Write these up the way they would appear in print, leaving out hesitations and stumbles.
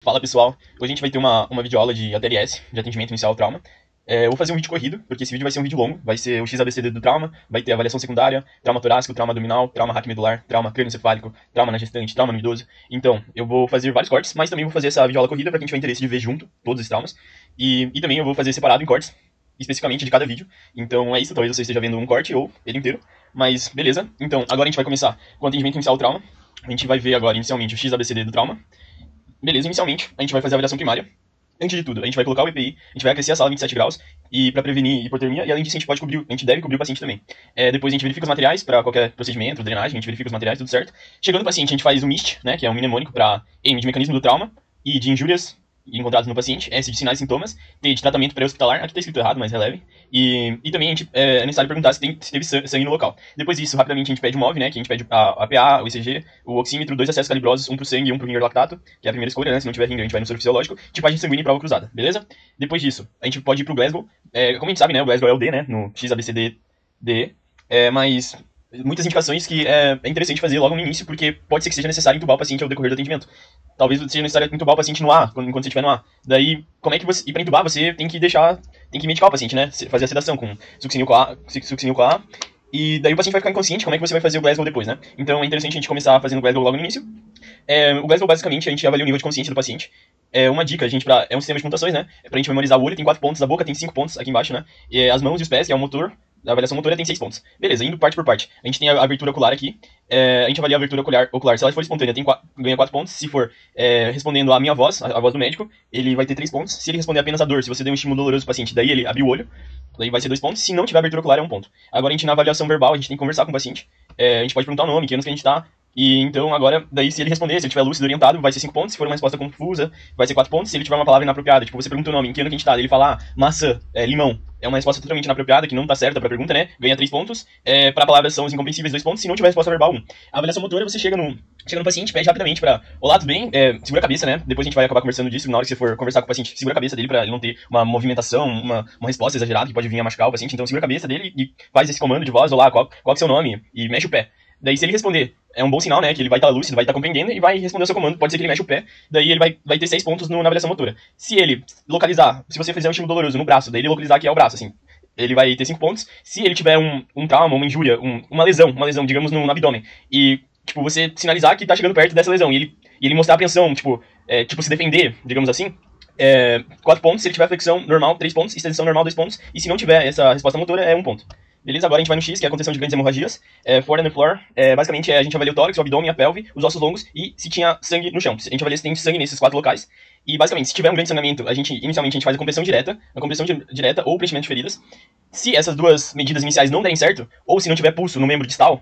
Fala pessoal, hoje a gente vai ter uma videoaula de ATLS, de atendimento inicial ao trauma. Eu vou fazer um vídeo corrido, porque esse vídeo vai ser um vídeo longo, vai ser o XABCD do trauma, vai ter avaliação secundária, trauma torácico, trauma abdominal, trauma raquimedular, trauma crânioencefálico, trauma na gestante, trauma no idoso. Então, eu vou fazer vários cortes, mas também vou fazer essa videoaula corrida para quem tiver interesse de ver junto todos os traumas. E também eu vou fazer separado em cortes, especificamente de cada vídeo. Então é isso, talvez você esteja vendo um corte ou ele inteiro, mas beleza. Então, agora a gente vai começar com o atendimento inicial ao trauma. A gente vai ver agora inicialmente o XABCD do trauma. Beleza, inicialmente, a gente vai fazer a avaliação primária. Antes de tudo, a gente vai colocar o EPI, a gente vai aquecer a sala 27 graus e para prevenir hipotermia, e além disso, a gente deve cobrir o paciente também. Depois a gente verifica os materiais para qualquer procedimento, drenagem, a gente verifica os materiais, tudo certo. Chegando no paciente, a gente faz o MIST, né, que é um mnemônico para M de mecanismo do trauma e de injúrias encontradas no paciente, S de sinais e sintomas, T de tratamento pré-hospitalar, aqui está escrito errado, mas releve, e também é necessário perguntar se teve sangue no local. Depois disso, rapidamente, a gente pede o MOV, né, que a gente pede a PA, o ECG, o oxímetro, 2 acessos calibrosos, um pro sangue e um pro ringer lactato, que é a primeira escolha, né, se não tiver ringer, a gente vai no soro fisiológico, tipagem sanguínea e prova cruzada, beleza? Depois disso, a gente pode ir pro Glasgow, como a gente sabe, né, o Glasgow é o D, né, no XABCD, mas muitas indicações que é interessante fazer logo no início, porque pode ser que seja necessário entubar o paciente ao decorrer do atendimento. Talvez seja necessário entubar o paciente no A, enquanto você estiver no A. Daí, como é que você... E pra entubar, você tem que medicar o paciente, né? Fazer a sedação com succinil com A. E daí o paciente vai ficar inconsciente, como é que você vai fazer o Glasgow depois, né? Então é interessante a gente começar fazendo o Glasgow logo no início. O Glasgow, basicamente, a gente avalia o nível de consciência do paciente. Uma dica, é um sistema de pontuações, né? Pra gente memorizar o olho, tem 4 pontos, a boca tem 5 pontos aqui embaixo, né? E as mãos e os pés, que é o motor, a avaliação motora tem 6 pontos. Beleza, indo parte por parte. A gente tem a abertura ocular aqui. A gente avalia a abertura ocular. Se ela for espontânea, ganha 4 pontos. Se for respondendo a minha voz, a voz do médico, ele vai ter 3 pontos. Se ele responder apenas a dor, se você der um estímulo doloroso pro paciente, daí ele abrir o olho, daí vai ser 2 pontos. Se não tiver abertura ocular, é 1 ponto. Agora a gente na avaliação verbal, a gente tem que conversar com o paciente. A gente pode perguntar o nome, que anos que a gente tá. E então, agora, daí se ele responder, se ele tiver lúcido orientado, vai ser 5 pontos. Se for uma resposta confusa, vai ser 4 pontos. Se ele tiver uma palavra inapropriada, tipo, você pergunta o nome, em que ano que a gente tá, ele fala, maçã, limão. É uma resposta totalmente inapropriada, que não tá certa pra pergunta, né? Ganha 3 pontos. Pra palavras são os incompreensíveis, 2 pontos. Se não tiver resposta verbal, 1. A avaliação motora, você chega no paciente, pede rapidamente pra, olá, tudo bem? Segura a cabeça, né? Depois a gente vai acabar conversando disso, na hora que você for conversar com o paciente, segura a cabeça dele pra ele não ter uma movimentação, uma resposta exagerada que pode vir a machucar o paciente. Então segura a cabeça dele e faz esse comando de voz, olá, qual é o seu nome? E mexe o pé. Daí, se ele responder, é um bom sinal, né? Que ele vai estar lúcido, vai estar compreendendo e vai responder o seu comando. Pode ser que ele mexa o pé, daí ele vai ter 6 pontos na avaliação motora. Se ele localizar, se você fizer um estímulo doloroso no braço, daí ele localizar que é o braço, assim, ele vai ter 5 pontos. Se ele tiver um trauma, uma injúria, uma lesão, digamos, no abdômen, e, tipo, você sinalizar que tá chegando perto dessa lesão, e ele mostrar apreensão, tipo, se defender, digamos assim, 4 pontos. Se ele tiver flexão normal, 3 pontos. Extensão normal, 2 pontos. E se não tiver essa resposta motora, é 1 ponto. Beleza? Agora a gente vai no X, que é a contenção de grandes hemorragias. Four on the floor. Basicamente, a gente avalia o tórax, o abdômen, a pelve, os ossos longos e se tinha sangue no chão. A gente avalia se tem sangue nesses 4 locais. E, basicamente, se tiver um grande sangramento, inicialmente, a gente faz a compressão direta, direta ou preenchimento de feridas. Se essas duas medidas iniciais não derem certo, ou se não tiver pulso no membro distal,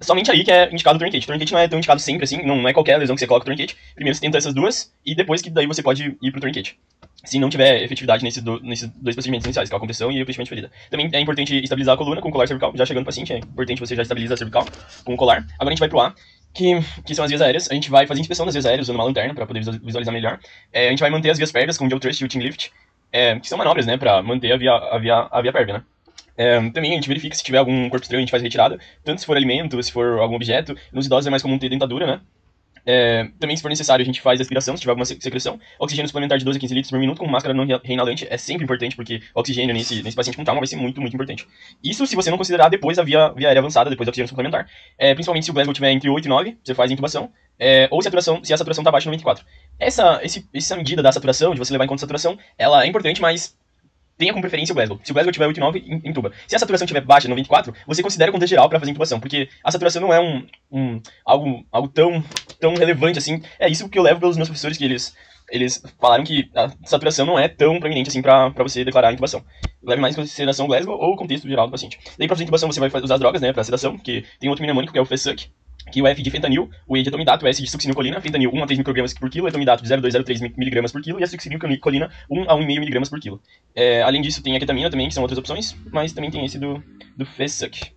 somente aí que é indicado o tourniquet. O tourniquet não é tão indicado sempre assim, não é qualquer lesão que você coloca o tourniquet. Primeiro você tenta essas duas, e depois que daí você pode ir pro tourniquet. Se não tiver efetividade nesses dois procedimentos iniciais, que é a compressão e o preenchimento de ferida. Também é importante estabilizar a coluna com o colar cervical. Já chegando no paciente, é importante você já estabilizar a cervical com o colar. Agora a gente vai pro A, que são as vias aéreas. A gente vai fazer inspeção das vias aéreas usando uma lanterna para poder visualizar melhor. A gente vai manter as vias pérvias com o Joe Thrust e o Chin Lift, que são manobras, né, para manter a via pérvia, né. Também a gente verifica se tiver algum corpo estranho, a gente faz retirada, tanto se for alimento, se for algum objeto. Nos idosos é mais comum ter dentadura, né? Também, se for necessário, a gente faz aspiração, se tiver alguma secreção. Oxigênio suplementar de 12 a 15 litros por minuto com máscara não reinalante é sempre importante, porque o oxigênio nesse paciente com trauma vai ser muito, muito importante. Isso se você não considerar depois a via aérea avançada, depois do oxigênio suplementar. Principalmente se o Glasgow tiver entre 8 e 9, você faz a intubação. Ou se a saturação está abaixo de 94. Essa medida da saturação, de você levar em conta a saturação, ela é importante, mas tenha como preferência o Glasgow. Se o Glasgow tiver 8 e 9, intuba. Se a saturação estiver baixa, 94, você considera o contexto geral para fazer intubação, porque a saturação não é algo tão relevante assim. É isso que eu levo pelos meus professores, que eles falaram que a saturação não é tão proeminente assim para você declarar a intubação. Leve mais em consideração o Glasgow ou o contexto geral do paciente. Daí, para fazer intubação, você vai usar as drogas, né, para sedação, que tem outro mnemônico, que é o FESUC, que o F de fentanil, o E de etomidato, o S de succinilcolina, fentanil 1 a 3 microgramas por quilo, etomidato de 0,2 a 0,3 miligramas por quilo, e a succinilcolina 1 a 1,5 miligramas por quilo. Além disso, tem a ketamina também, que são outras opções, mas também tem esse do FESUC.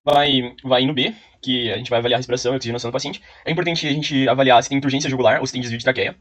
Vai no B, que a gente vai avaliar a respiração e a oxigenação do paciente. É importante a gente avaliar se tem urgência jugular ou se tem desvio de traqueia,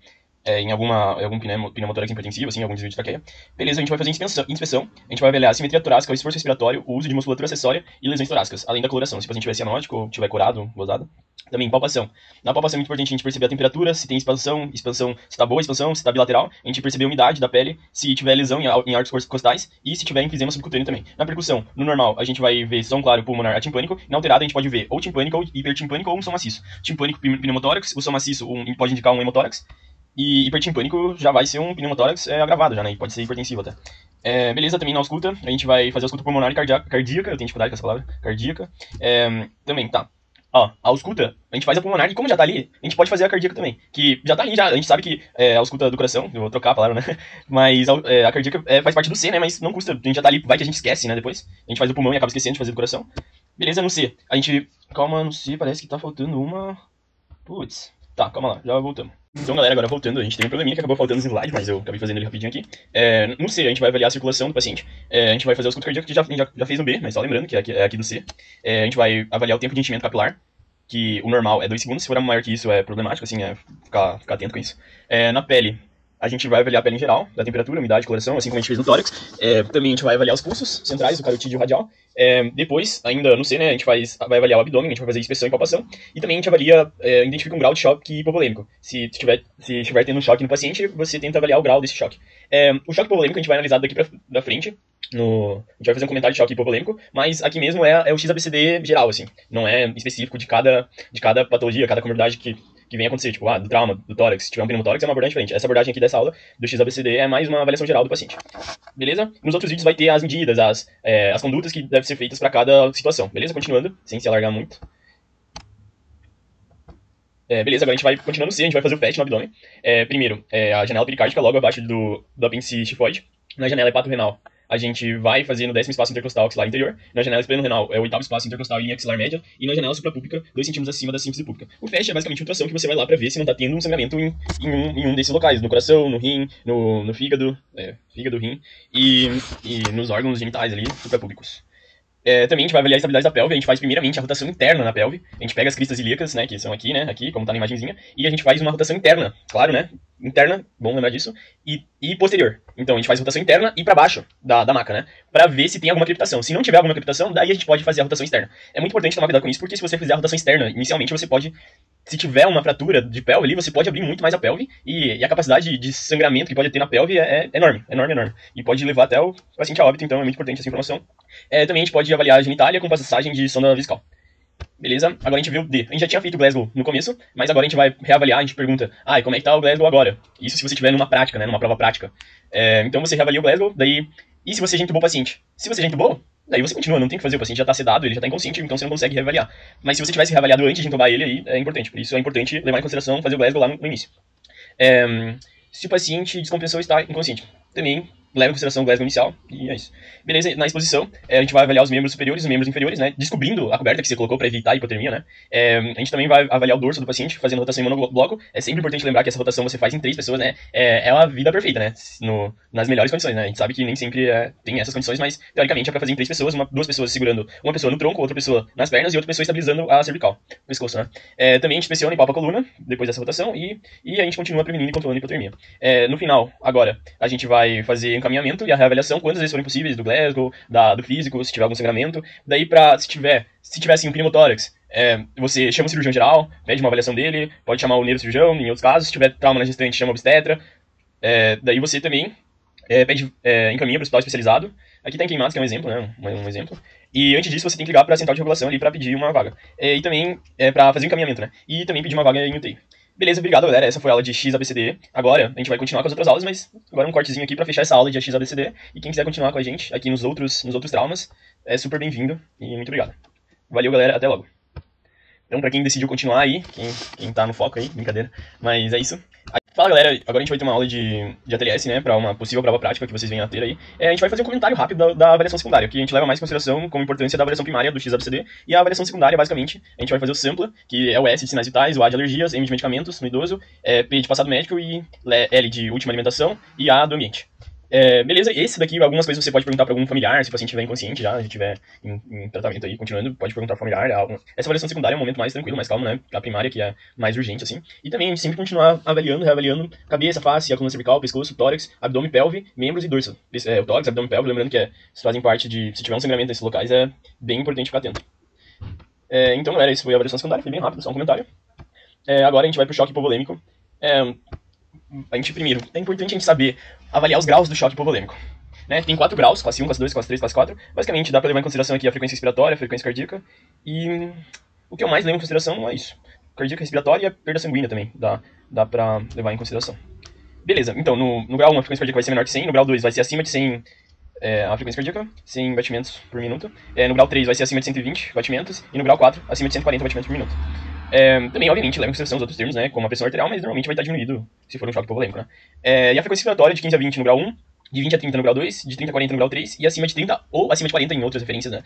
em algum pneumotórax hipertensivo, assim, algum desvio de traqueia. Beleza, a gente vai fazer inspeção, a gente vai avaliar a simetria torácica, o esforço respiratório, o uso de musculatura acessória e lesões torácicas, além da coloração, se o paciente tiver cianótico ou tiver curado, gozado. Também palpação. Na palpação é muito importante a gente perceber a temperatura, se tem expansão, se tá boa a expansão, se tá bilateral, a gente perceber a umidade da pele, se tiver lesão em arcos costais e se tiver enfisema subcutâneo também. Na percussão, no normal, a gente vai ver som claro pulmonar atimpânico, na alterada a gente pode ver ou timpânico, ou hipertimpânico ou um som maciço. Timpânico, pneumotórax, o som maciço pode indicar um hemotórax, e hipertimpânico já vai ser um pneumotórax agravado já, né, e pode ser hipertensivo até. Beleza, também na ausculta, a gente vai fazer a ausculta pulmonar e cardíaca, eu tenho dificuldade com essa palavra, cardíaca, também, tá. Ó, a ausculta, a gente faz a pulmonar e como já tá ali, a gente pode fazer a cardíaca também. Que já tá ali, já, a gente sabe que a ausculta do coração, eu vou trocar a palavra, né? Mas a cardíaca faz parte do C, né? Mas não custa, a gente já tá ali, vai que a gente esquece, né? Depois, a gente faz o pulmão e acaba esquecendo de fazer do coração. Beleza, no C, a gente... Calma, no C parece que tá faltando uma... Putz, tá, calma lá, já voltamos. Então, galera, agora voltando, a gente teve um probleminha que acabou faltando os slides, mas eu acabei fazendo ele rapidinho aqui. No C, a gente vai avaliar a circulação do paciente. A gente vai fazer a ausculta cardíaca, que já fez no B, mas só lembrando que é aqui do C. A gente vai avaliar o tempo de enchimento capilar, que o normal é 2 segundos, se for maior que isso é problemático, assim, ficar atento com isso. Na pele, a gente vai avaliar a pele em geral, da temperatura, umidade, coloração, assim como a gente fez no tórax. Também a gente vai avaliar os pulsos centrais, o carotídeo radial. Depois, ainda no C, né, a gente vai avaliar o abdômen, a gente vai fazer inspeção e palpação. E também a gente avalia, identifica um grau de choque hipopolêmico. Se estiver tendo um choque no paciente, você tenta avaliar o grau desse choque. O choque hipopolêmico a gente vai analisar daqui pra frente. A gente vai fazer um comentário de choque hipopolêmico, mas aqui mesmo é o XABCD geral, assim. Não é específico de cada patologia, cada comorbidade que vem acontecer, tipo, do trauma, do tórax, se tiver um pneumotórax é uma abordagem diferente. Essa abordagem aqui dessa aula do XABCD é mais uma avaliação geral do paciente. Beleza? Nos outros vídeos vai ter as medidas, as condutas que devem ser feitas para cada situação. Beleza? Continuando, sem se alargar muito. Beleza, agora a gente vai continuando C, a gente vai fazer o PET no abdômen. Primeiro, a janela pericárdica logo abaixo do apêndice tifoide. Na janela hepatorenal, a gente vai fazer no 10º espaço intercostal axilar interior. Na janela esplenorenal é o 8º espaço intercostal e axilar média. E na janela suprapúbica, 2 cm acima da síntese púbica. O FAST é basicamente uma ultrassom que você vai lá pra ver se não tá tendo um sangramento em um desses locais. No coração, no rim, no fígado, rim e nos órgãos genitais ali, suprapúbicos. Também a gente vai avaliar a estabilidade da pelve, a gente faz primeiramente a rotação interna na pelve, a gente pega as cristas ilíacas, né, que são aqui, né, aqui, como tá na imagenzinha, e a gente faz uma rotação interna, claro, né, interna, bom lembrar disso, e posterior. Então a gente faz rotação interna e pra baixo da maca, né, pra ver se tem alguma crepitação. Se não tiver alguma crepitação, daí a gente pode fazer a rotação externa. É muito importante tomar cuidado com isso, porque se você fizer a rotação externa, inicialmente você pode... Se tiver uma fratura de pelve ali, você pode abrir muito mais a pelve e a capacidade de sangramento que pode ter na pelve é enorme. E pode levar até o paciente a óbito, então é muito importante essa informação. Também a gente pode avaliar a genitália com passagem de sonda vesical. Beleza? Agora a gente viu o D. A gente já tinha feito o Glasgow no começo, mas agora a gente vai reavaliar, a gente pergunta, e como é que tá o Glasgow agora? Isso se você estiver numa prática, né, numa prova prática. Então você reavalia o Glasgow, daí... E se você já entubou o paciente? Se você já entubou, daí você continua, não tem o que fazer, o paciente já tá sedado, ele já tá inconsciente, então você não consegue reavaliar. Mas se você tivesse reavaliado antes de entubar ele, aí é importante. Por isso é importante levar em consideração fazer o Glasgow lá no início. Se o paciente descompensou está inconsciente, também leva em consideração o Glasgow inicial, e é isso. Beleza, na exposição, a gente vai avaliar os membros superiores e os membros inferiores, né, descobrindo a coberta que você colocou para evitar a hipotermia, né. A gente também vai avaliar o dorso do paciente, fazendo rotação em monobloco. É sempre importante lembrar que essa rotação você faz em 3 pessoas, né, é uma vida perfeita, né, nas melhores condições, né. A gente sabe que nem sempre tem essas condições, mas teoricamente é para fazer em 3 pessoas, 2 pessoas segurando uma pessoa no tronco, outra pessoa nas pernas e outra pessoa estabilizando a cervical, o pescoço, né. Também a gente inspeciona e palpa a coluna, depois dessa rotação, e a gente continua prevenindo e controlando a hipotermia. No final, agora, a gente vai fazer encaminhamento e a reavaliação, quantas vezes forem possíveis, do Glasgow, do físico, se tiver algum sangramento. Daí, se tiver assim, um pneumotórax, você chama o cirurgião geral, pede uma avaliação dele, pode chamar o neurocirurgião, em outros casos. Se tiver trauma na gestante, chama o obstetra. Daí você também encaminha para o hospital especializado. Aqui tá em Queimados, que é um exemplo, né? Um exemplo. E antes disso, você tem que ligar para a central de regulação ali para pedir uma vaga. E também para fazer o encaminhamento, né? E também pedir uma vaga em UTI. Beleza, obrigado, galera. Essa foi a aula de XABCD. Agora, a gente vai continuar com as outras aulas, mas agora um cortezinho aqui pra fechar essa aula de XABCD. E quem quiser continuar com a gente aqui nos outros traumas, é super bem-vindo e muito obrigado. Valeu, galera. Até logo. Então, pra quem decidiu continuar aí, quem tá no foco aí, brincadeira, mas é isso. Fala, galera, agora a gente vai ter uma aula de ATLS, né, pra uma possível prova prática que vocês venham a ter aí. A gente vai fazer um comentário rápido da avaliação secundária, que a gente leva mais em consideração como importância da avaliação primária do XABCD, e a avaliação secundária, basicamente, a gente vai fazer o SAMPLA, que é o S de sinais vitais, o A de alergias, M de medicamentos no idoso, P de passado médico e L de última alimentação e A do ambiente. Beleza, esse daqui, algumas coisas você pode perguntar para algum familiar, se o paciente estiver inconsciente já, se estiver em tratamento aí, continuando, pode perguntar pro familiar. Essa avaliação secundária é um momento mais tranquilo, mais calmo, né? A primária que é mais urgente, assim. E também sempre continuar avaliando, reavaliando cabeça, face, a coluna cervical, pescoço, tórax, abdômen, pelve, membros e dorso. O tórax, abdômen, pelve, lembrando que se fazem parte de, se tiver um sangramento nesses locais, é bem importante ficar atento. Então, galera, isso foi a avaliação secundária, foi bem rápido, só um comentário. Agora a gente vai pro choque hipovolêmico. Primeiro, é importante a gente saber avaliar os graus do choque hipovolêmico. Né? Tem 4 graus, classe 1, classe 2, classe 3, classe 4. Basicamente, dá pra levar em consideração aqui a frequência respiratória, a frequência cardíaca. E o que eu mais levo em consideração é isso. Cardíaca, respiratória e a perda sanguínea também. Dá pra levar em consideração. Beleza, então, no grau 1 a frequência cardíaca vai ser menor que 100, no grau 2 vai ser acima de 100 a frequência cardíaca, 100 batimentos por minuto. No grau 3 vai ser acima de 120 batimentos. E no grau 4, acima de 140 batimentos por minuto. Também, obviamente, leva em consideração os outros termos, né, como a pressão arterial, mas normalmente vai estar diminuído se for um choque hipovolêmico, né. E a frequência respiratória de 15 a 20 no grau 1, de 20 a 30 no grau 2, de 30 a 40 no grau 3, e acima de 30 ou acima de 40 em outras referências, né.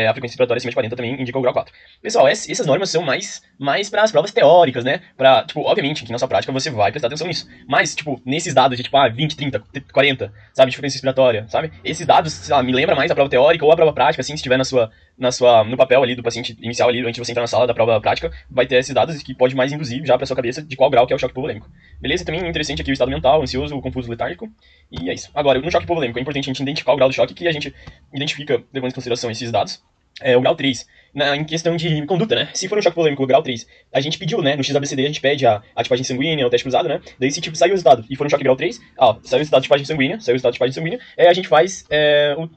A frequência respiratória acima de 40 também indica o grau 4. Pessoal, essas normas são mais para as provas teóricas, né, pra, tipo, obviamente, que na sua prática você vai prestar atenção nisso, mas, tipo, nesses dados de, tipo, 20, 30, 40, sabe, de frequência respiratória, sabe, esses dados, sei lá, me lembra mais a prova teórica ou a prova prática, assim, se estiver no papel ali do paciente inicial ali, antes de você entrar na sala da prova prática, vai ter esses dados que pode mais induzir já pra sua cabeça de qual grau que é o choque hipovolêmico. Beleza? Também é interessante aqui o estado mental, ansioso, confuso, letárgico, e é isso. Agora, no choque hipovolêmico, é importante a gente identificar o grau do choque, que a gente identifica, levando em consideração esses dados, o grau 3, em questão de conduta, né? Se for um choque hipovolêmico, o grau 3, a gente pediu, né? No XABCD a gente pede a tipagem sanguínea, o teste cruzado, né? Daí se tipo, saiu o resultado e for um choque grau 3, saiu o resultado de tipagem sanguínea, a gente faz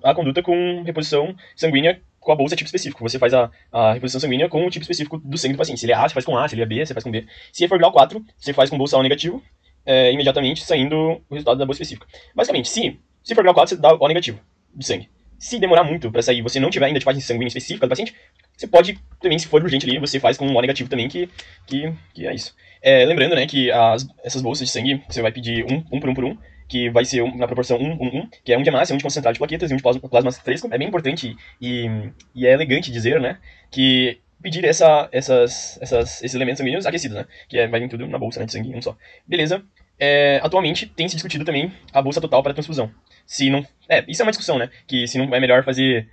a conduta com reposição sanguínea com a bolsa tipo específico. Você faz a reposição sanguínea com o tipo específico do sangue do paciente. Se ele é A, você faz com A, se ele é B, você faz com B. Se for grau 4, você faz com bolsa O negativo, imediatamente saindo o resultado da bolsa específica. Basicamente, se for grau 4, você dá O negativo de sangue. Se demorar muito para sair, você não tiver ainda a tipagem sanguínea específica do paciente, você pode também, se for urgente ali, você faz com um O negativo também, que é isso. Lembrando, né, que essas bolsas de sangue, você vai pedir um por um, que vai ser na proporção 1, que é um de hemácia, um de concentrado de plaquetas e um de plasma fresco. É bem importante e é elegante dizer, né, que pedir esses elementos sanguíneos aquecidos, né, que vai vir tudo na bolsa, né, de sangue, um só. Beleza. Atualmente tem se discutido também a bolsa total para transfusão. Se não, isso é uma discussão, né, que se não é melhor fazer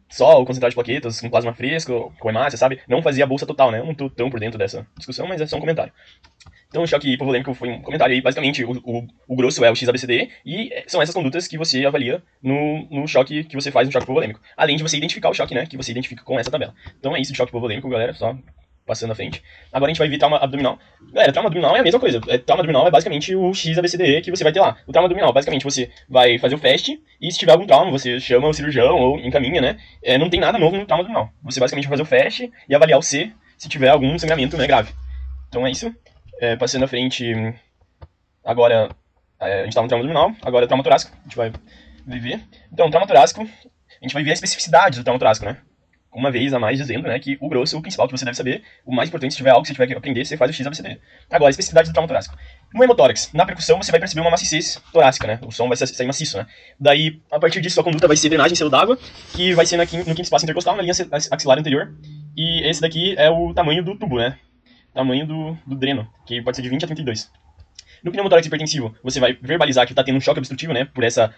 só o concentrado de plaquetas com plasma fresco, com hemácia, sabe? Não fazia a bolsa total, né? Eu não tô tão por dentro dessa discussão, mas é só um comentário. Então o choque hipovolêmico foi um comentário aí, basicamente o grosso é o XABCD e são essas condutas que você avalia no choque que você faz no choque hipovolêmico. Além de você identificar o choque, né, que você identifica com essa tabela. Então é isso de choque hipovolêmico, galera, só passando à frente. Agora a gente vai ver trauma abdominal. Galera, trauma abdominal é a mesma coisa. Trauma abdominal é basicamente o XABCDE que você vai ter lá. O trauma abdominal, basicamente, você vai fazer o FAST e se tiver algum trauma, você chama o cirurgião ou encaminha, né? Não tem nada novo no trauma abdominal. Você basicamente vai fazer o FAST e avaliar o C se tiver algum sangramento, né, grave. Então é isso. Passando à frente, agora a gente tá no trauma abdominal, agora é trauma torácico, a gente vai ver. Então, trauma torácico, a gente vai ver a especificidade do trauma torácico, né? Uma vez a mais dizendo, né, que o grosso, o principal que você deve saber, o mais importante, se tiver algo que você tiver que aprender, você faz o XABCD. Agora, a especificidade do trauma torácico. No hemotórax, na percussão, você vai perceber uma maciez torácica, né? O som vai sair maciço, né? Daí, a partir disso, sua conduta vai ser drenagem em selo d'água, que vai ser no quinto espaço intercostal, na linha axilar anterior. E esse daqui é o tamanho do tubo, né? Tamanho do dreno, que pode ser de 20 a 32. No pneumotórax hipertensivo, você vai verbalizar que está tendo um choque obstrutivo, né? Por essa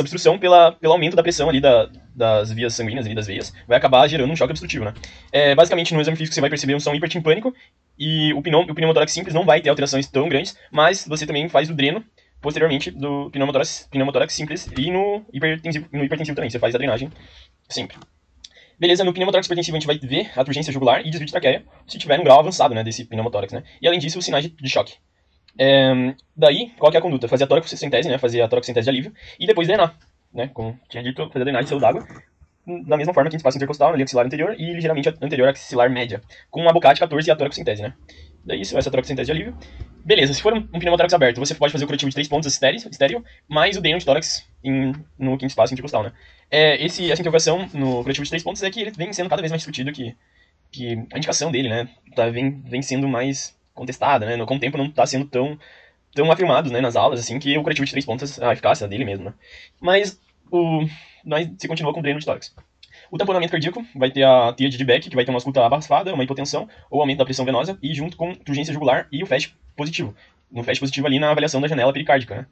obstrução, pelo aumento da pressão ali das vias sanguíneas, ali das veias, vai acabar gerando um choque obstrutivo, né? Basicamente, no exame físico, você vai perceber um som hipertimpânico e o pneumotórax simples não vai ter alterações tão grandes, mas você também faz o dreno posteriormente do pneumotórax simples e no hipertensivo também, você faz a drenagem sempre. Beleza, no pneumotórax hipertensivo a gente vai ver a turgência jugular e desvio de traqueia, se tiver um grau avançado, né, desse pneumotórax, né? E além disso, os sinais de choque. Daí, qual que é a conduta? Fazer a toracocentese, né? Fazer a toracocentese de alívio e depois drenar, né? Como tinha dito, fazer a drenagem de selo d'água da mesma forma que a gente passa intercostal, na linha axilar anterior e ligeiramente anterior à axilar média, com uma Bocate 14 e a toracocentese, né? Daí isso, essa toracocentese de alívio. Beleza, se for um pneumotórax aberto, você pode fazer o curativo de 3 pontos estéreo, mais o dreno de tórax no quinto espaço intercostal, né? Essa interrogação no curativo de 3 pontos é que ele vem sendo cada vez mais discutido, que a indicação dele, né, vem sendo mais contestada, né? Com o tempo não está sendo tão afirmado, né, nas aulas, assim, que o curativo de 3 pontos, a eficácia dele mesmo, né? Mas se continua com o dreno de tórax. O tamponamento cardíaco vai ter a tríade de Beck, que vai ter uma ausculta abafada, uma hipotensão ou aumento da pressão venosa, e junto com turgência jugular e o FAST positivo. No FAST positivo ali na avaliação da janela pericárdica, né?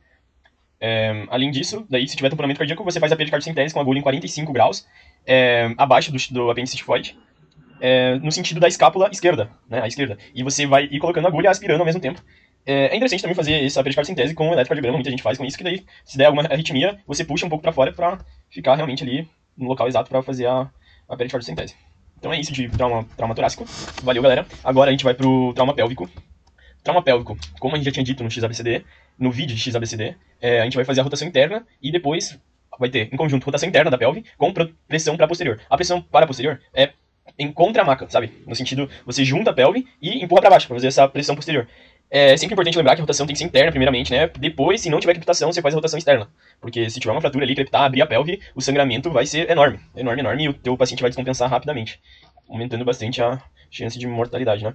Além disso, daí, se tiver tamponamento cardíaco, você faz a pericardiocentese com agulha em 45 graus, abaixo do apêndice estifoide, no sentido da escápula esquerda, né, à esquerda. E você vai ir colocando a agulha aspirando ao mesmo tempo. É interessante também fazer essa pericardiocentese com eletrocardiograma, muita gente faz com isso, que daí, se der alguma arritmia, você puxa um pouco pra fora pra ficar realmente ali no local exato pra fazer a pericardiocentese. Então é isso de trauma torácico. Valeu, galera. Agora a gente vai pro trauma pélvico. Trauma pélvico, como a gente já tinha dito no XABCD, no vídeo de XABCD, a gente vai fazer a rotação interna e depois vai ter, em conjunto, rotação interna da pelve com pressão para posterior. A pressão para posterior é em contra a maca, sabe? No sentido, você junta a pelve e empurra para baixo para fazer essa pressão posterior. É sempre importante lembrar que a rotação tem que ser interna primeiramente, né? Depois, se não tiver crepitação, você faz a rotação externa. Porque se tiver uma fratura ali, crepitar, abrir a pelve, o sangramento vai ser enorme. Enorme, enorme, e o teu paciente vai descompensar rapidamente, aumentando bastante a chance de mortalidade, né?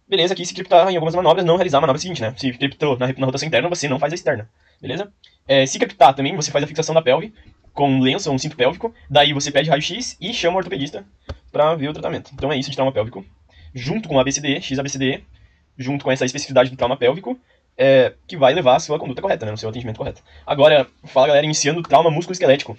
Beleza, aqui se criptar em algumas manobras, não realizar a manobra seguinte, né? Se criptou na rotação interna, você não faz a externa, beleza? Se criptar também, você faz a fixação da pelve com lenço ou um cinto pélvico, daí você pede raio-x e chama o ortopedista pra ver o tratamento. Então é isso de trauma pélvico, junto com o ABCDE, XABCDE, junto com essa especificidade do trauma pélvico, que vai levar a sua conduta correta, né? No seu atendimento correto. Agora, fala galera, iniciando o trauma músculo-esquelético.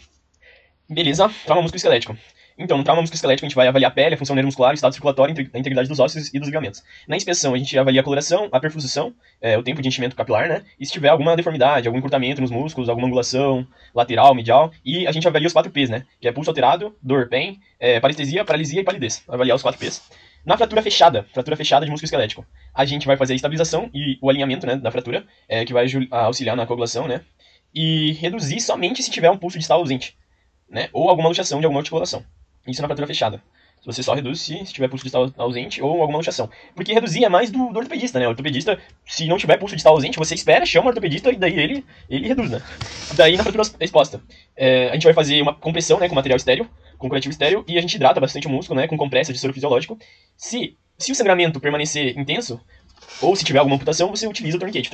Beleza, trauma músculo-esquelético. Então, no trauma musculoesquelético, a gente vai avaliar a pele, a função neuromuscular, o estado circulatório, a integridade dos ossos e dos ligamentos. Na inspeção, a gente avalia a coloração, a perfusão, o tempo de enchimento capilar, né? E se tiver alguma deformidade, algum encurtamento nos músculos, alguma angulação lateral, medial. E a gente avalia os 4 P's, né? Que é pulso alterado, dor, pain, parestesia, paralisia e palidez. Avaliar os 4 P's. Na fratura fechada de músculo esquelético, a gente vai fazer a estabilização e o alinhamento, né, da fratura, que vai auxiliar na coagulação, né? E reduzir somente se tiver um pulso distal ausente, né? Ou alguma luxação de alguma articulação. Isso na fratura fechada. Você só reduz se tiver pulso distal ausente ou alguma luxação. Porque reduzir é mais do ortopedista, né? O ortopedista, se não tiver pulso distal ausente, você espera, chama o ortopedista e daí ele reduz, né? Daí na fratura exposta, a gente vai fazer uma compressão, né, com material estéreo, com curativo estéreo, e a gente hidrata bastante o músculo, né, com compressa de soro fisiológico. Se o sangramento permanecer intenso, ou se tiver alguma amputação, você utiliza o torniquete.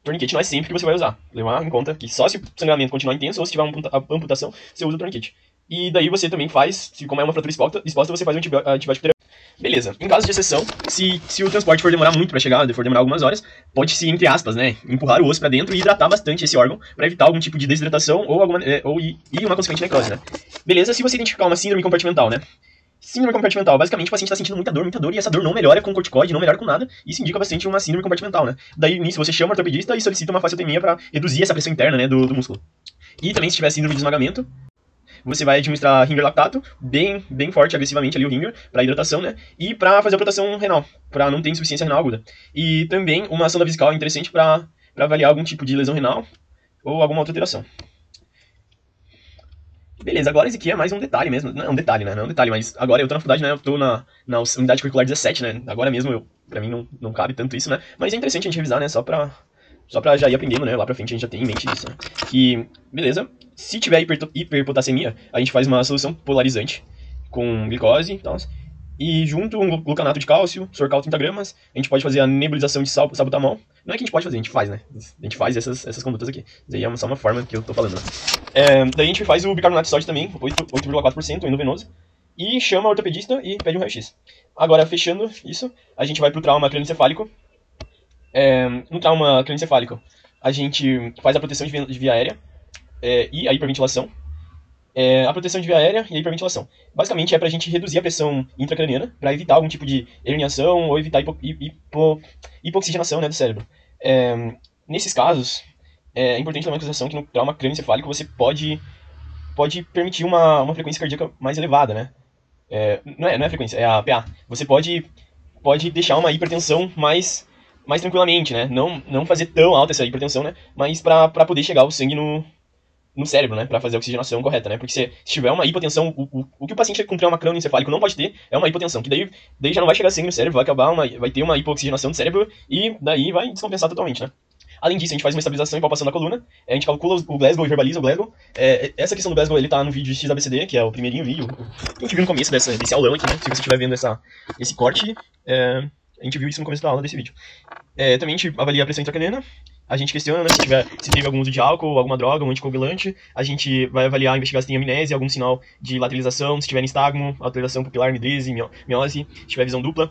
Torniquete não é sempre que você vai usar. Levar em conta que só se o sangramento continuar intenso ou se tiver uma amputação, você usa o torniquete. E daí você também faz, como é uma fratura exposta, você faz um antibiótico terapêutico. Beleza. Em caso de exceção, se o transporte for demorar muito para chegar, for demorar algumas horas, pode-se, entre aspas, né, empurrar o osso para dentro e hidratar bastante esse órgão para evitar algum tipo de desidratação ou uma consequente necrose, né? Beleza, se você identificar uma síndrome compartimental, né? Síndrome compartimental, basicamente o paciente está sentindo muita dor, e essa dor não melhora com corticoide, não melhora com nada, isso indica bastante uma síndrome compartimental, né? Daí, nisso, você chama o ortopedista e solicita uma fasciotomia para reduzir essa pressão interna, né, do músculo. E também, se tiver síndrome de esmagamento, você vai administrar ringer lactato, bem forte, agressivamente ali o ringer, para hidratação, né? E para fazer a proteção renal, para não ter insuficiência renal aguda. E também uma sonda vesical é interessante para avaliar algum tipo de lesão renal ou alguma outra alteração. Beleza, agora esse aqui é mais um detalhe mesmo. Não é um detalhe, né? Não é um detalhe, mas agora eu tô na faculdade, né? Eu tô na unidade curricular 17, né? Agora mesmo, pra mim não cabe tanto isso, né? Mas é interessante a gente revisar, né? Só pra já ir aprendendo, né? Lá pra frente a gente já tem em mente isso, né? E, beleza. Se tiver hiperpotassemia, a gente faz uma solução polarizante com glicose e tal. E junto um glucanato de cálcio, Sorcal 30 gramas, a gente pode fazer a nebulização de salbutamol. Não é que a gente pode fazer, a gente faz, né? A gente faz essas condutas aqui. Isso aí é só uma forma que eu tô falando, né? Daí a gente faz o bicarbonato de sódio também, 8,4% endovenoso. E chama o ortopedista e pede um raio-x. Agora, fechando isso, a gente vai pro trauma crânioencefálico. No trauma crânioencefálico, a gente faz a proteção de via aérea e a hiperventilação. A proteção de via aérea e a hiperventilação. Basicamente é pra gente reduzir a pressão intracraniana, para evitar algum tipo de herniação ou evitar hipoxigenação, né, do cérebro. Nesses casos, é importante levar em consideração que no trauma crânioencefálico você pode permitir uma frequência cardíaca mais elevada, né? Não é frequência, é a PA. Você pode deixar uma hipertensão mais tranquilamente, né? Não fazer tão alta essa hipertensão, né? Mas para poder chegar o sangue no cérebro, né, para fazer a oxigenação correta, né, porque se tiver uma hipotensão, o que o paciente com trauma crânioencefálico não pode ter é uma hipotensão, que daí já não vai chegar sangue no cérebro, vai ter uma hipoxigenação do cérebro e daí vai descompensar totalmente, né. Além disso, a gente faz uma estabilização e palpação da coluna, a gente calcula o Glasgow e verbaliza o Glasgow. Essa questão do Glasgow, ele tá no vídeo de XABCD, que é o primeirinho vídeo, que a gente viu no começo desse aulão aqui, né, se você estiver vendo esse corte, a gente viu isso no começo da aula desse vídeo. Também a gente avalia a pressão intracraniana, a gente questiona, né, se teve algum uso de álcool, alguma droga, um anticoagulante. A gente vai avaliar, investigar se tem amnésia, algum sinal de lateralização, se tiver nistagmo, alteração pupilar, midrise, miose, se tiver visão dupla.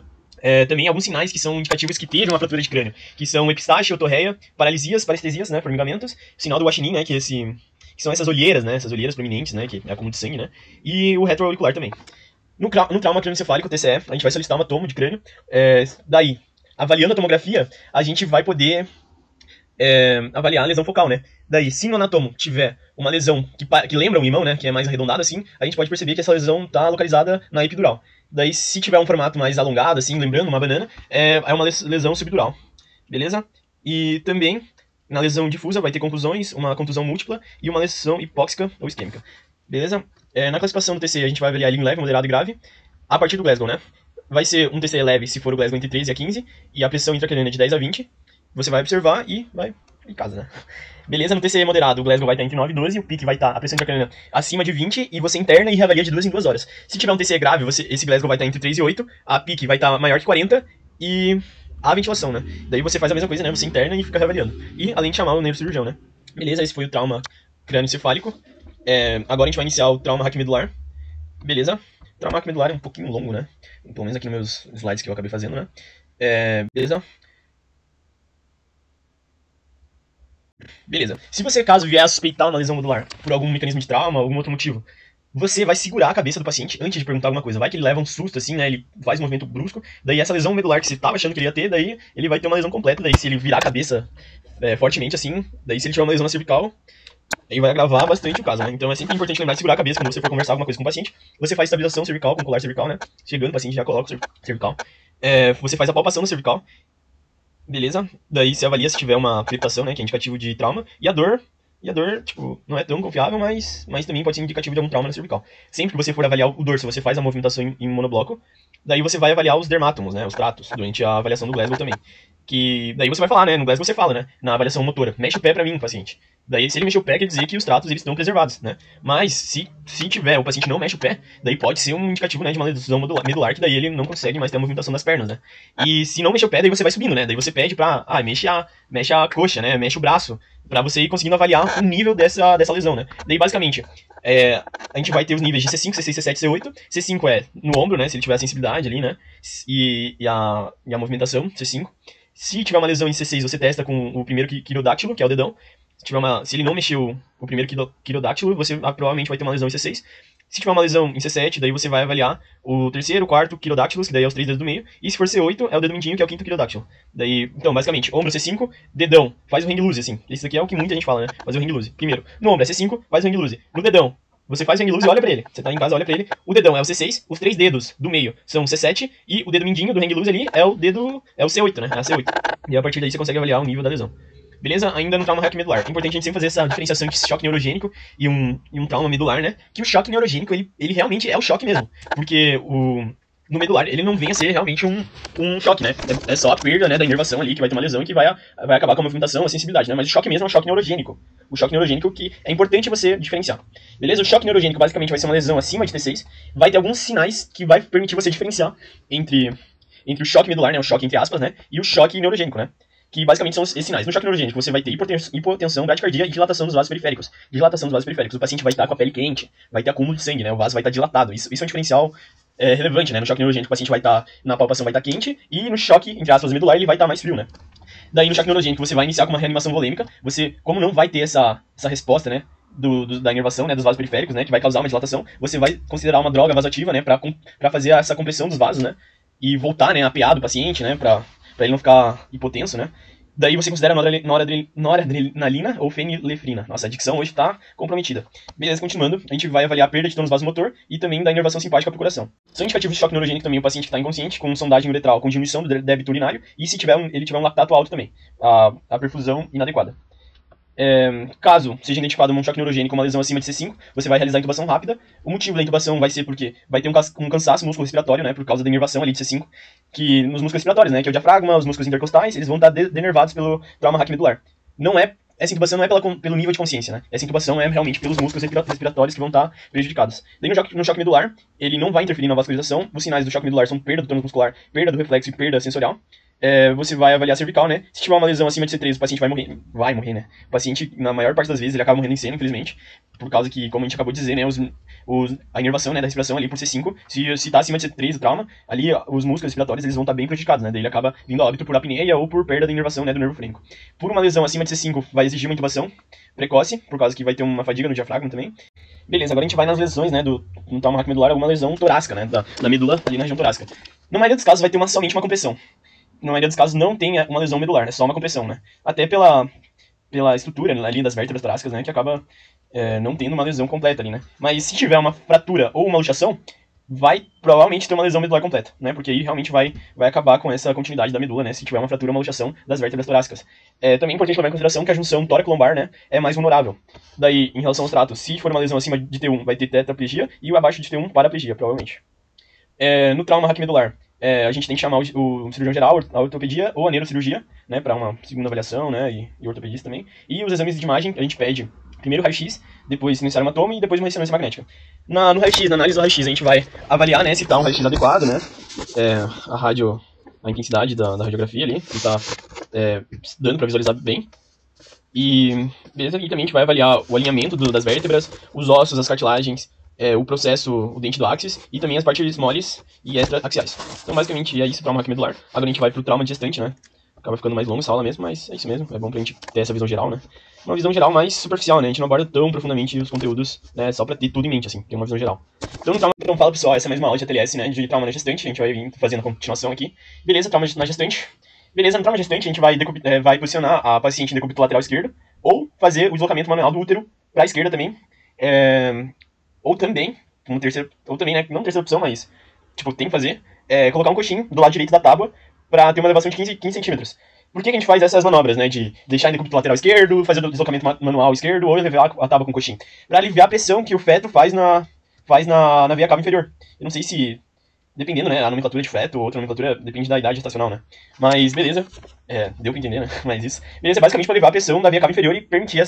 Também alguns sinais que são indicativos que teve uma fratura de crânio, que são epistaxe, otorreia, paralisias, parestesias, né, formigamentos, sinal do Washington, né, que são essas olheiras, né, essas olheiras prominentes, né, que é acúmulo de sangue, né, e o retroauricular também. No trauma crânioencefálico, TCE, a gente vai solicitar uma tomo de crânio, daí, avaliando a tomografia, a gente vai poder avaliar a lesão focal, né? Daí, se no anatomo tiver uma lesão que lembra um limão, né, que é mais arredondada assim, a gente pode perceber que essa lesão está localizada na epidural. Daí, se tiver um formato mais alongado, assim, lembrando uma banana, é uma lesão subdural, beleza? E também, na lesão difusa, vai ter conclusões, uma contusão múltipla e uma lesão hipóxica ou isquêmica, beleza? Na classificação do TCE, a gente vai avaliar ele em leve, moderado e grave, a partir do Glasgow, né? Vai ser um TCE leve se for o Glasgow entre 13 a 15, e a pressão intracraniana de 10 a 20, você vai observar e vai em casa, né? Beleza, no TCE moderado, o Glasgow vai estar entre 9 e 12, o PIC vai estar, a pressão intracraniana acima de 20, e você interna e reavalia de 2 em 2 horas. Se tiver um TCE grave, esse Glasgow vai estar entre 3 e 8, a PIC vai estar maior que 40, e a ventilação, né? Daí você faz a mesma coisa, né? Você interna e fica reavaliando. E além de chamar o neurocirurgião, né? Beleza, esse foi o trauma crânioencefálico. Agora a gente vai iniciar o trauma raquimedular. Beleza? O trauma raquimedular é um pouquinho longo, né? Pelo menos aqui nos meus slides que eu acabei fazendo, né? Beleza? Beleza. Se você, caso vier a suspeitar uma lesão medular por algum mecanismo de trauma, algum outro motivo, você vai segurar a cabeça do paciente antes de perguntar alguma coisa. Vai que ele leva um susto, assim, né? Ele faz um movimento brusco, daí essa lesão medular que você estava achando que ele ia ter, daí ele vai ter uma lesão completa. Daí se ele virar a cabeça fortemente, assim, daí se ele tiver uma lesão na cervical, aí vai agravar bastante o caso, né? Então é sempre importante lembrar de segurar a cabeça quando você for conversar alguma coisa com o paciente. Você faz estabilização cervical com colar cervical, né? Chegando, o paciente já coloca o cervical. Você faz a palpação no cervical. Beleza? Daí você avalia se tiver uma crepitação, né, que é indicativo de trauma. E a dor, tipo, não é tão confiável, mas também pode ser indicativo de algum trauma na cervical. Sempre que você for avaliar o dorso, você faz a movimentação em monobloco. Daí você vai avaliar os dermátomos, né, os tratos, durante a avaliação do Glasgow também. Que daí você vai falar, né, no Glasgow você fala, né, na avaliação motora, mexe o pé pra mim, paciente. Daí se ele mexer o pé, quer dizer que os tratos eles estão preservados, né. Mas se tiver, o paciente não mexe o pé, daí pode ser um indicativo, né, de uma lesão medular, que daí ele não consegue mais ter a movimentação das pernas, né. E se não mexer o pé, daí você vai subindo, né, daí você pede pra, mexe a coxa, né, mexe o braço, pra você ir conseguindo avaliar o nível dessa lesão, né. Daí basicamente, a gente vai ter os níveis de C5, C6, C7, C8. C5 é no ombro, né, se ele tiver a sensibilidade ali, né, e a movimentação, C5. Se tiver uma lesão em C6, você testa com o primeiro quirodáctilo, que é o dedão. Se ele não mexeu o primeiro quirodáctilo, você provavelmente vai ter uma lesão em C6. Se tiver uma lesão em C7, daí você vai avaliar o terceiro, quarto quirodáctilos, que daí é os 3 dedos do meio. E se for C8, é o dedo mindinho, que é o quinto quirodáctilo. Daí, então, basicamente, ombro C5, dedão, faz o hang loose, assim. Esse daqui é o que muita gente fala, né? Fazer o hang loose. Primeiro, no ombro é C5, faz o hang loose. No dedão, você faz o hang loose e olha pra ele. Você tá em casa, olha pra ele. O dedão é o C6, os 3 dedos do meio são o C7, e o dedo mindinho do hang loose ali é o C8, né? É a C8. E a partir daí você consegue avaliar o nível da lesão. Beleza? Ainda no trauma raquimedular. É importante a gente sempre fazer essa diferenciação entre choque neurogênico e um trauma medular, né? Que o choque neurogênico, ele realmente é o choque mesmo. Porque no medular, ele não vem a ser realmente um choque, né? É só a perda, né, da inervação ali, que vai ter uma lesão e que vai acabar com a movimentação, a sensibilidade, né? Mas o choque mesmo é um choque neurogênico. O choque neurogênico que é importante você diferenciar. Beleza? O choque neurogênico basicamente vai ser uma lesão acima de T6. Vai ter alguns sinais que vai permitir você diferenciar entre o choque medular, né? O choque entre aspas, né? E o choque neurogênico, né? Que basicamente são esses sinais. No choque neurogênico, você vai ter hipotensão, bradicardia e dilatação dos vasos periféricos. Dilatação dos vasos periféricos. O paciente vai estar com a pele quente, vai ter acúmulo de sangue, né? O vaso vai estar dilatado. Isso é um diferencial relevante, né? No choque neurogênico, o paciente vai estar, na palpação vai estar quente, e no choque, entre aspas, medular, ele vai estar mais frio, né? Daí, no choque neurogênico, você vai iniciar com uma reanimação volêmica. Você, como não vai ter essa resposta, né? Da inervação, né, dos vasos periféricos, né, que vai causar uma dilatação, você vai considerar uma droga vasoativa, né, pra fazer essa compressão dos vasos, né, e voltar, né, a PA do paciente, né, pra ele não ficar hipotenso, né. Daí você considera noradrenalina ou fenilefrina. Nossa, a dicção hoje tá comprometida. Beleza, continuando, a gente vai avaliar a perda de tônus vasomotor e também da inervação simpática por coração. São indicativos de choque neurogênico também o paciente que está inconsciente, com sondagem uretral, com diminuição do débito urinário, e se ele tiver um lactato alto também, a perfusão inadequada. Caso seja identificado um choque neurogênico, uma lesão acima de C5, você vai realizar a intubação rápida. O motivo da intubação vai ser porque vai ter um cansaço músculo-respiratório, né, por causa da inervação ali de C5, que nos músculos respiratórios, né, que é o diafragma, os músculos intercostais, eles vão estar denervados pelo trauma raquimedular. Essa intubação não é pelo nível de consciência, né? Essa intubação é realmente pelos músculos respiratórios que vão estar prejudicados. Daí no choque medular, ele não vai interferir na vascularização. Os sinais do choque medular são perda do tônus muscular, perda do reflexo e perda sensorial. você vai avaliar a cervical, né? Se tiver uma lesão acima de C3, o paciente vai morrer. Vai morrer, né? O paciente, na maior parte das vezes, ele acaba morrendo em cena, infelizmente. Por causa que, como a gente acabou de dizer, né? A inervação, né, da respiração ali por C5, se tá acima de C3 o trauma, ali os músculos respiratórios eles vão estar bem prejudicados, né? Daí ele acaba vindo a óbito por apneia ou por perda da inervação, né, do nervo frênico. Por uma lesão acima de C5, vai exigir uma intubação precoce, por causa que vai ter uma fadiga no diafragma também. Beleza, agora a gente vai nas lesões, né, no trauma raquimedular, alguma lesão torácica, né, da medula ali na região torácica. Na maioria dos casos vai ter somente uma compressão. Na maioria dos casos não tem uma lesão medular, né? Só uma compressão, né? Até pela estrutura, né, ali das vértebras torácicas, né? Que acaba não tendo uma lesão completa ali, né? Mas se tiver uma fratura ou uma luxação, vai provavelmente ter uma lesão medular completa, né? Porque aí realmente vai acabar com essa continuidade da medula, né? Se tiver uma fratura ou uma luxação das vértebras torácicas. Também é importante levar em consideração que a junção tóraco-lombar, né? É mais vulnerável. Daí, em relação aos tratos, se for uma lesão acima de T1, vai ter tetraplegia e abaixo de T1, paraplegia, provavelmente. No trauma raquimedular, a gente tem que chamar o cirurgião geral, a ortopedia ou a neurocirurgia, né, para uma segunda avaliação, né, e ortopedista também. E os exames de imagem, a gente pede primeiro raio-x, depois se necessário hematoma e depois uma ressonância magnética. No raio-x, na análise do raio-x, a gente vai avaliar, né, se tá um raio-x adequado, né, a intensidade da radiografia ali, se tá dando para visualizar bem. E beleza, aqui também a gente vai avaliar o alinhamento das vértebras, os ossos, as cartilagens, o processo, o dente do áxis e também as partes moles e extra-axiais. Então, basicamente, é isso, trauma raquimedular. Agora a gente vai pro trauma de gestante, né? Acaba ficando mais longo essa aula mesmo, mas é isso mesmo. É bom pra gente ter essa visão geral, né? Uma visão geral mais superficial, né? A gente não aborda tão profundamente os conteúdos, né? Só pra ter tudo em mente, assim, ter uma visão geral. Então, no trauma, então, fala, pessoal, essa é a mesma aula de ATLS, né? De trauma na gestante. A gente vai vir fazendo a continuação aqui. Beleza, trauma na gestante. Beleza, no trauma gestante, a gente vai posicionar a paciente em decúbito lateral esquerdo ou fazer o deslocamento manual do útero pra esquerda também. Ou também, né, não terceira opção, mas, tipo, tem que fazer, colocar um coxim do lado direito da tábua pra ter uma elevação de 15 centímetros. Por que a gente faz essas manobras, né, de deixar em decúbito lateral esquerdo, fazer o deslocamento manual esquerdo ou elevar a tábua com coxim? Pra aliviar a pressão que o feto faz na via cava inferior. Eu não sei se, dependendo, né, a nomenclatura de feto ou outra nomenclatura depende da idade gestacional, né. Mas, beleza, deu pra entender, né, mas isso. Beleza, basicamente pra aliviar a pressão da via cava inferior e permitir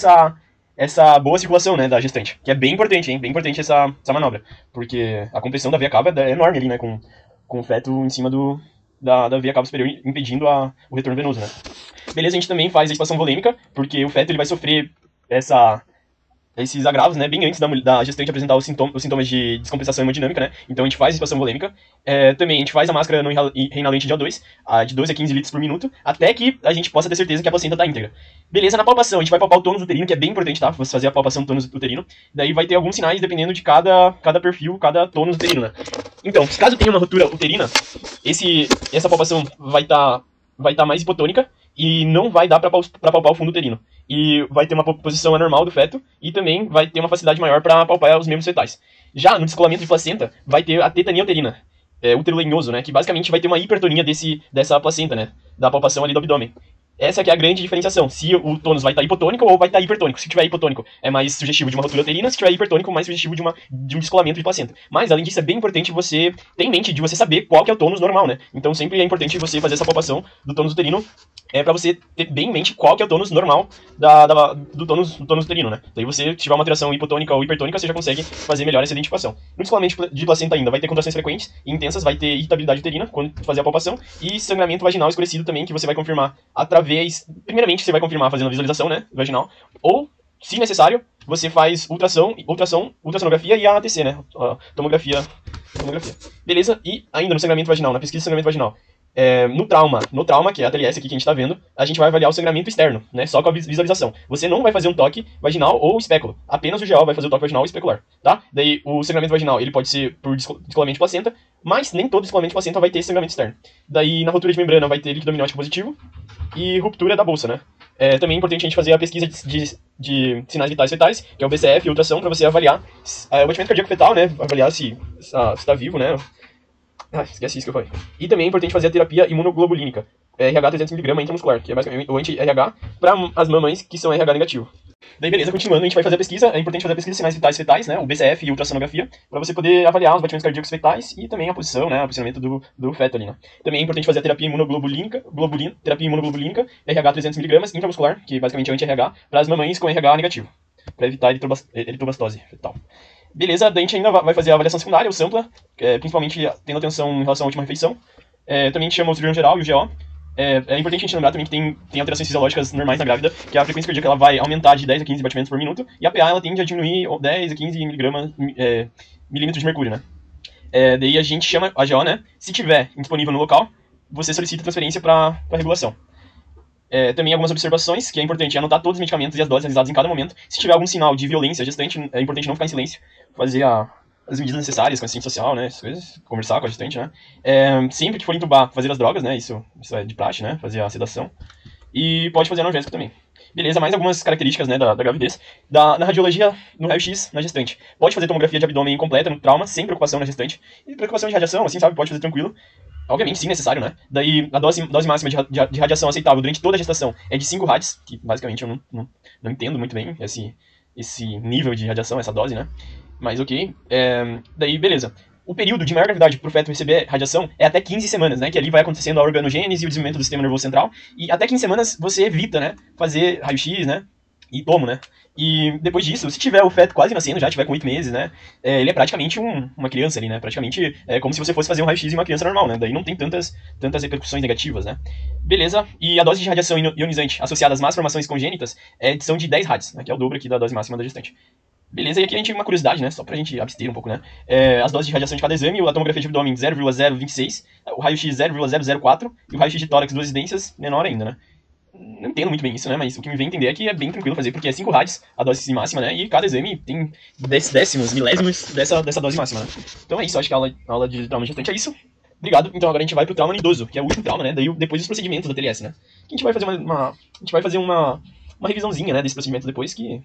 essa boa circulação, né, da gestante, que é bem importante, hein, bem importante essa manobra, porque a compressão da via cava é enorme ali, né, com o feto em cima da via cava superior, impedindo o retorno venoso, né. Beleza, a gente também faz a expansão volêmica, porque o feto ele vai sofrer esses agravos, né, bem antes da gestante apresentar os sintomas de descompensação hemodinâmica, né, então a gente faz a expansão volêmica, também a gente faz a máscara no reinalente de O2, de 12 a 15 litros por minuto, até que a gente possa ter certeza que a placenta está íntegra. Beleza, na palpação, a gente vai palpar o tônus uterino, que é bem importante, tá, você fazer a palpação do tônus uterino, daí vai ter alguns sinais dependendo de cada perfil, cada tônus uterino, né. Então, caso tenha uma ruptura uterina, essa palpação vai tá mais hipotônica e não vai dar para palpar o fundo uterino. E vai ter uma posição anormal do feto e também vai ter uma facilidade maior para palpar os membros fetais. Já no descolamento de placenta, vai ter a tetania uterina, útero lenhoso, né, que basicamente vai ter uma hipertonia dessa placenta, né, da palpação ali do abdômen. Essa que é a grande diferenciação, se o tônus vai estar hipotônico ou vai estar hipertônico. Se tiver hipotônico, é mais sugestivo de uma ruptura uterina, se tiver hipertônico, mais sugestivo de um descolamento de placenta. Mas, além disso, é bem importante você ter em mente de você saber qual que é o tônus normal, né? Então, sempre é importante você fazer essa palpação do tônus uterino, para você ter bem em mente qual que é o tônus normal do tônus uterino, né? Daí você, se tiver uma alteração hipotônica ou hipertônica, você já consegue fazer melhor essa identificação. No descolamento de placenta ainda, vai ter contrações frequentes e intensas, vai ter irritabilidade uterina quando fazer a palpação e sangramento vaginal escurecido também, que você vai confirmar através. Primeiramente, você vai confirmar fazendo a visualização, né, vaginal, ou, se necessário, você faz ultrassonografia e a ATC, né, a tomografia. Beleza? E ainda no sangramento vaginal, na pesquisa de sangramento vaginal, no trauma, que é a ATLS aqui que a gente tá vendo, a gente vai avaliar o sangramento externo, né, só com a visualização. Você não vai fazer um toque vaginal ou espéculo, apenas o GO vai fazer o toque vaginal ou especular, tá? Daí, o sangramento vaginal, ele pode ser por descolamento de placenta, mas nem todo descolamento de placenta vai ter sangramento externo. Daí, na ruptura de membrana, vai ter líquido amniótico positivo e ruptura da bolsa, né? Também é importante a gente fazer a pesquisa de sinais vitais fetais, que é o BCF e ultrassom, para você avaliar o batimento cardíaco fetal, né? Avaliar se está vivo, né? Esqueci isso que eu falei. E também é importante fazer a terapia imunoglobulínica, RH 300mg intramuscular, que é basicamente o anti-RH para as mamães que são RH negativo. Daí beleza, continuando, a gente vai fazer a pesquisa, é importante fazer a pesquisa de sinais vitais fetais, né, o BCF e ultrassonografia, para você poder avaliar os batimentos cardíacos fetais e também a posição, né, o posicionamento do feto ali, né. Também é importante fazer a terapia imunoglobulínica, RH 300mg intramuscular, que basicamente é o anti-RH, para as mamães com RH negativo, para evitar eritrobastose fetal. Beleza, daí a gente ainda vai fazer a avaliação secundária, o SAMPLA, principalmente tendo atenção em relação à última refeição. Também a gente chama o cirurgião geral e o GO. É importante a gente lembrar também que tem alterações fisiológicas normais na grávida, que a frequência cardíaca ela vai aumentar de 10 a 15 batimentos por minuto, e a PA ela tende a diminuir 10 a 15 milímetros de mercúrio, né? Daí a gente chama a GO, né? Se tiver disponível no local, você solicita transferência para regulação. Também algumas observações, que é importante anotar todos os medicamentos e as doses realizadas em cada momento. Se tiver algum sinal de violência gestante, é importante não ficar em silêncio, fazer as medidas necessárias com assistente social, né, essas coisas, conversar com a gestante, né. Sempre que for entubar, fazer as drogas, né, isso é de praxe, né, fazer a sedação. E pode fazer analgésico também. Beleza, mais algumas características, né, da gravidez. Na radiologia, no raio-x, na gestante. Pode fazer tomografia de abdômen incompleta no trauma, sem preocupação na gestante. E preocupação de radiação, assim, sabe, pode fazer tranquilo. Obviamente, sim, necessário, né? Daí, a dose máxima de radiação aceitável durante toda a gestação é de 5 rads, que basicamente eu não entendo muito bem esse nível de radiação, essa dose, né? Mas ok. Daí, beleza. O período de maior gravidade para o feto receber radiação é até 15 semanas, né? Que ali vai acontecendo a organogênese e o desenvolvimento do sistema nervoso central. E até 15 semanas você evita, né? Fazer raio-x, né? E tomo, né? E depois disso, se tiver o feto quase nascendo, já tiver com 8 meses, né? Ele é praticamente uma criança ali, né? Praticamente é como se você fosse fazer um raio-x em uma criança normal, né? Daí não tem tantas repercussões negativas, né? Beleza? E a dose de radiação ionizante associada às más formações congênitas são de 10 rads, né? Que é o dobro aqui da dose máxima da gestante. Beleza, e aqui a gente tem uma curiosidade, né? Só pra gente abster um pouco, né? As doses de radiação de cada exame, a tomografia de abdômen 0,026, o raio-x 0,004 e o raio-x de tórax 2 evidências menor ainda, né? Não entendo muito bem isso, né? Mas o que me vem entender é que é bem tranquilo fazer, porque é 5 rads a dose máxima, né? E cada exame tem décimos, milésimos dessa dose máxima, né? Então é isso, acho que a aula de trauma gestante é isso. Obrigado. Então agora a gente vai pro trauma no idoso, que é o último trauma, né? Daí depois dos procedimentos da TLS, né? Que a gente vai fazer a gente vai fazer uma revisãozinha, né, desse procedimento depois, que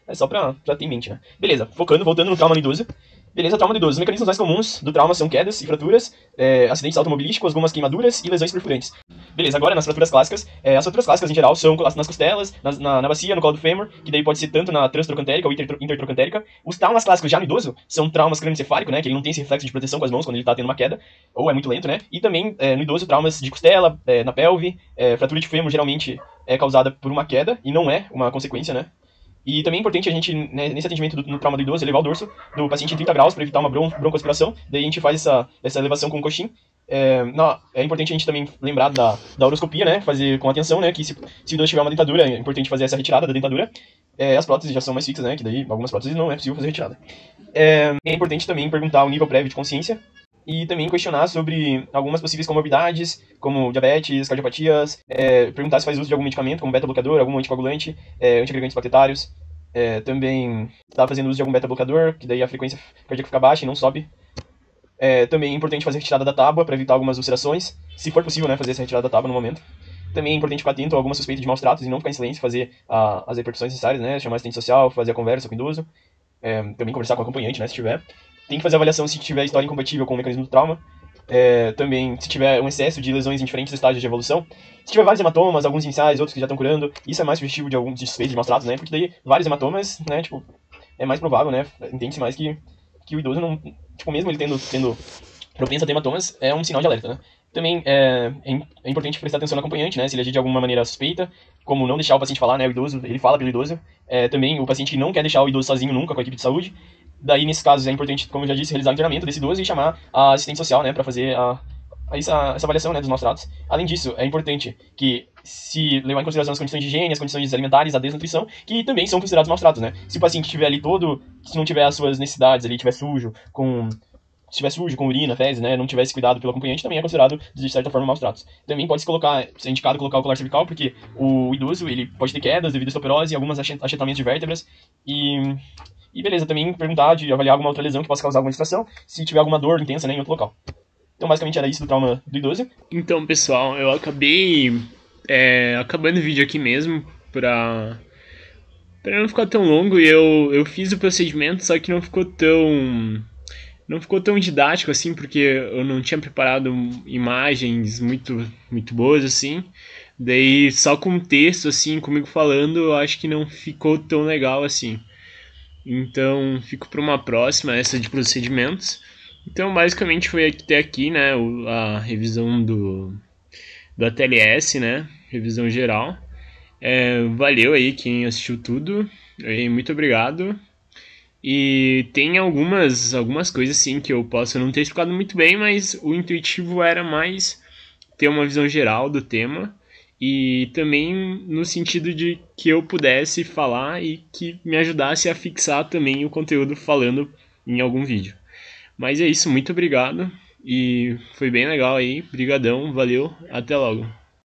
é só pra ter em mente, né? Beleza, voltando no trauma no idoso. Beleza, trauma do idoso. Os mecanismos mais comuns do trauma são quedas e fraturas, acidentes automobilísticos, algumas queimaduras e lesões perfurantes. Beleza, agora nas fraturas clássicas. As fraturas clássicas em geral são nas costelas, na bacia, no colo do fêmur, que daí pode ser tanto na transtrocantérica ou intertrocantérica. Os traumas clássicos já no idoso são traumas crânioencefálicos, né, que ele não tem esse reflexo de proteção com as mãos quando ele tá tendo uma queda, ou é muito lento, né? E também no idoso traumas de costela, na pelve, fratura de fêmur geralmente é causada por uma queda e não é uma consequência, né? E também é importante a gente, né, nesse atendimento no trauma do idoso, elevar o dorso do paciente em 30 graus para evitar uma broncoaspiração. Daí a gente faz essa elevação com o coxim. É importante a gente também lembrar da uroscopia, né? Fazer com atenção, né? Que se o idoso tiver uma dentadura, é importante fazer essa retirada da dentadura. As próteses já são mais fixas, né? Que daí algumas próteses não é possível fazer retirada. É importante também perguntar o nível prévio de consciência. E também questionar sobre algumas possíveis comorbidades, como diabetes, cardiopatias, perguntar se faz uso de algum medicamento, como beta-bloqueador, algum anticoagulante, antiagregantes plaquetários. Também está fazendo uso de algum beta-bloqueador, que daí a frequência cardíaca fica baixa e não sobe. Também é importante fazer retirada da tábua para evitar algumas ulcerações, se for possível, né, fazer essa retirada da tábua no momento. Também é importante ficar atento a alguma suspeita de maus tratos e não ficar em silêncio, fazer as repercussões necessárias, né, chamar assistente social, fazer a conversa com o idoso. Também conversar com o acompanhante, né, se tiver. Tem que fazer a avaliação se tiver história incompatível com o mecanismo do trauma. Também, se tiver um excesso de lesões em diferentes estágios de evolução. Se tiver vários hematomas, alguns iniciais, outros que já estão curando, isso é mais sugestivo de alguns suspeitos de maus tratos, né? Porque daí, vários hematomas, né, tipo, é mais provável, né? Entende-se mais que o idoso não... Tipo, mesmo ele tendo propenso a ter hematomas, é um sinal de alerta, né? Também é importante prestar atenção no acompanhante, né? Se ele agir de alguma maneira suspeita, como não deixar o paciente falar, né? O idoso, ele fala pelo idoso. Também o paciente que não quer deixar o idoso sozinho nunca com a equipe de saúde. Daí, nesses casos, é importante, como eu já disse, realizar o internamento desse idoso e chamar a assistente social, né, para fazer essa avaliação, né, dos maus tratos. Além disso, é importante que se levar em consideração as condições de higiene, as condições alimentares, a desnutrição, que também são considerados maus tratos, né. Se o paciente estiver ali se não tiver as suas necessidades ali, estiver sujo, com urina, fezes, né, não tiver esse cuidado pelo acompanhante, também é considerado, de certa forma, maus tratos. Também pode ser indicado colocar o colar cervical, porque o idoso, ele pode ter quedas devido à osteoporose e alguns achatamentos de vértebras, e beleza, também perguntar de avaliar alguma outra lesão que possa causar alguma distração, se tiver alguma dor intensa, né, em outro local. Então, basicamente, era isso do trauma do idoso. Então, pessoal, eu acabei acabando o vídeo aqui mesmo, pra não ficar tão longo, e eu fiz o procedimento, só que não ficou tão didático assim, porque eu não tinha preparado imagens muito boas assim. Daí, só com texto, assim, comigo falando, eu acho que não ficou tão legal assim. Então, fico para uma próxima, essa de procedimentos. Então, basicamente foi até aqui, né, a revisão do ATLS, né, revisão geral. Valeu aí quem assistiu tudo, muito obrigado. E tem algumas coisas, assim, que eu posso não ter explicado muito bem, mas o intuitivo era mais ter uma visão geral do tema e também no sentido de que eu pudesse falar e que me ajudasse a fixar também o conteúdo falando em algum vídeo. Mas é isso, muito obrigado e foi bem legal aí, brigadão, valeu, até logo.